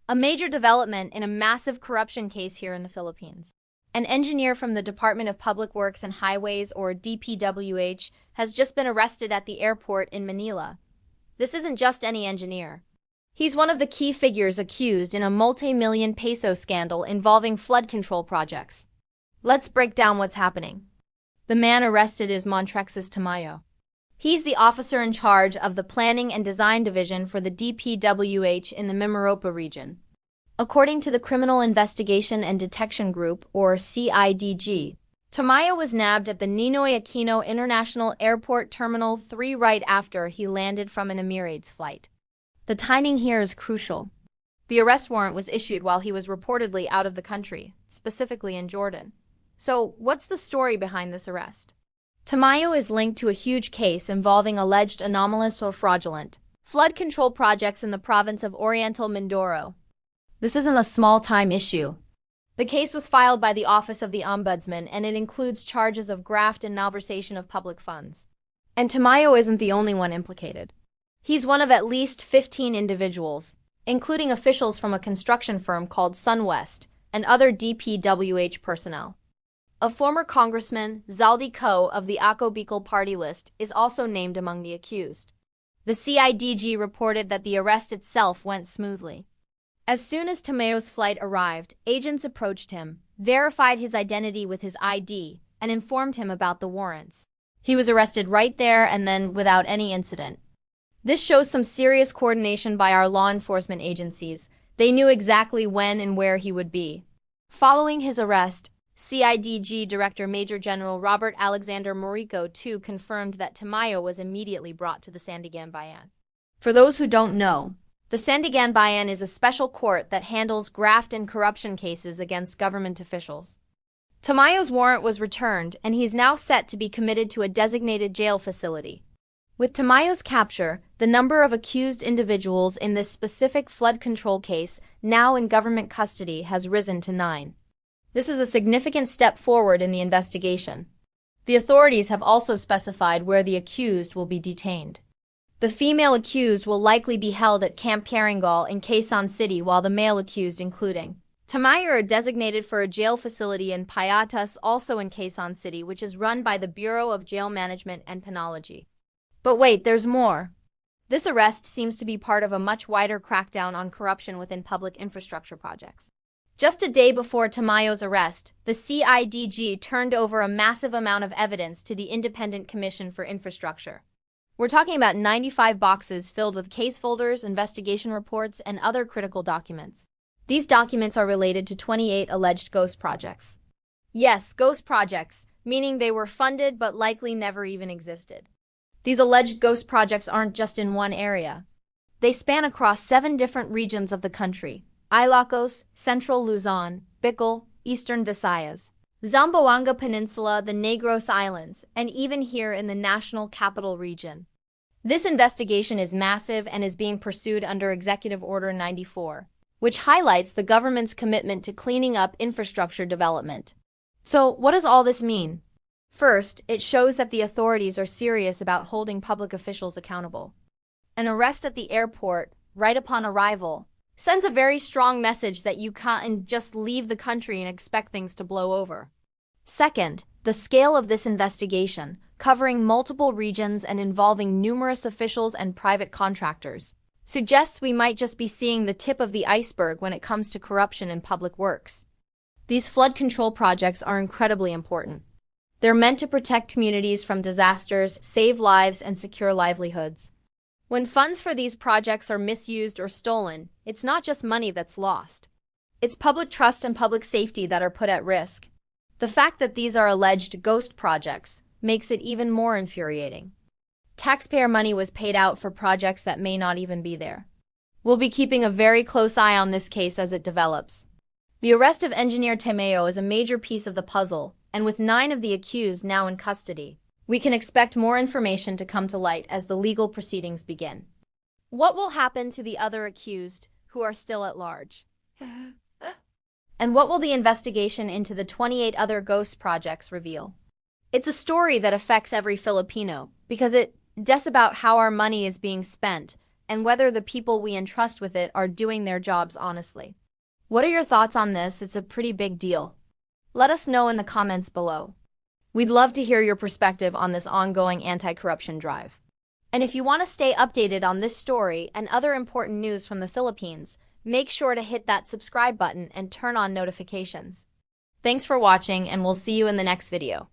A major development in a massive corruption case here in the Philippines. An engineer from the Department of Public Works and Highways, or DPWH, has just been arrested at the airport in Manila. This isn't just any engineer. He's one of the key figures accused in a multi-million peso scandal involving flood control projects. Let's break down what's happening. The man arrested is Montrexis Tamayo. He's the officer in charge of the Planning and Design Division for the DPWH in the Mimaropa region. According to the Criminal Investigation and Detection Group, or CIDG, Tamayo was nabbed at the Ninoy Aquino International Airport Terminal 3 right after he landed from an Emirates flight. The timing here is crucial. The arrest warrant was issued while he was reportedly out of the country, specifically in Jordan. So, what's the story behind this arrest? Tamayo is linked to a huge case involving alleged anomalous or fraudulent flood control projects in the province of Oriental Mindoro. This isn't a small-time issue. The case was filed by the Office of the Ombudsman, and it includes charges of graft and malversation of public funds. And Tamayo isn't the only one implicated. He's one of at least 15 individuals, including officials from a construction firm called SunWest and other DPWH personnel. A former congressman, Zaldi Ko of the Ako Bicol party list, is also named among the accused. The CIDG reported that the arrest itself went smoothly. As soon as Tamayo's flight arrived, agents approached him, verified his identity with his ID, and informed him about the warrants. He was arrested right there and then without any incident. This shows some serious coordination by our law enforcement agencies. They knew exactly when and where he would be. Following his arrest, CIDG Director Major General Robert Alexander Morico too confirmed that Tamayo was immediately brought to the Sandiganbayan. For those who don't know, the Sandiganbayan is a special court that handles graft and corruption cases against government officials. Tamayo's warrant was returned, and he's now set to be committed to a designated jail facility. With Tamayo's capture, the number of accused individuals in this specific flood control case now in government custody has risen to 9. This is a significant step forward in the investigation. The authorities have also specified where the accused will be detained. The female accused will likely be held at Camp Carangal in Quezon City, while the male accused, including Tamayo, are designated for a jail facility in Payatas, also in Quezon City, which is run by the Bureau of Jail Management and Penology. But wait, there's more. This arrest seems to be part of a much wider crackdown on corruption within public infrastructure projects. Just a day before Tamayo's arrest, the CIDG turned over a massive amount of evidence to the Independent Commission for Infrastructure. We're talking about 95 boxes filled with case folders, investigation reports, and other critical documents. These documents are related to 28 alleged ghost projects. Yes, ghost projects, meaning they were funded but likely never even existed. These alleged ghost projects aren't just in one area. They span across 7 different regions of the country: Ilocos, Central Luzon, Bicol, Eastern Visayas, Zamboanga Peninsula, the Negros Islands, and even here in the National Capital Region. This investigation is massive and is being pursued under Executive Order 94, which highlights the government's commitment to cleaning up infrastructure development. So, what does all this mean? First, it shows that the authorities are serious about holding public officials accountable. An arrest at the airport, right upon arrival, sends a very strong message that you can't just leave the country and expect things to blow over. Second, the scale of this investigation, covering multiple regions and involving numerous officials and private contractors, suggests we might just be seeing the tip of the iceberg when it comes to corruption in public works. These flood control projects are incredibly important. They're meant to protect communities from disasters, save lives, and secure livelihoods. When funds for these projects are misused or stolen, it's not just money that's lost. It's public trust and public safety that are put at risk. The fact that these are alleged ghost projects makes it even more infuriating. Taxpayer money was paid out for projects that may not even be there. We'll be keeping a very close eye on this case as it develops. The arrest of Engineer Tamayo is a major piece of the puzzle, and with 9 of the accused now in custody, we can expect more information to come to light as the legal proceedings begin. What will happen to the other accused who are still at large? And what will the investigation into the 28 other ghost projects reveal? It's a story that affects every Filipino because it's about how our money is being spent, and whether the people we entrust with it are doing their jobs honestly. What are your thoughts on this? It's a pretty big deal. Let us know in the comments below. We'd love to hear your perspective on this ongoing anti-corruption drive. And if you want to stay updated on this story and other important news from the Philippines, make sure to hit that subscribe button and turn on notifications. Thanks for watching, and we'll see you in the next video.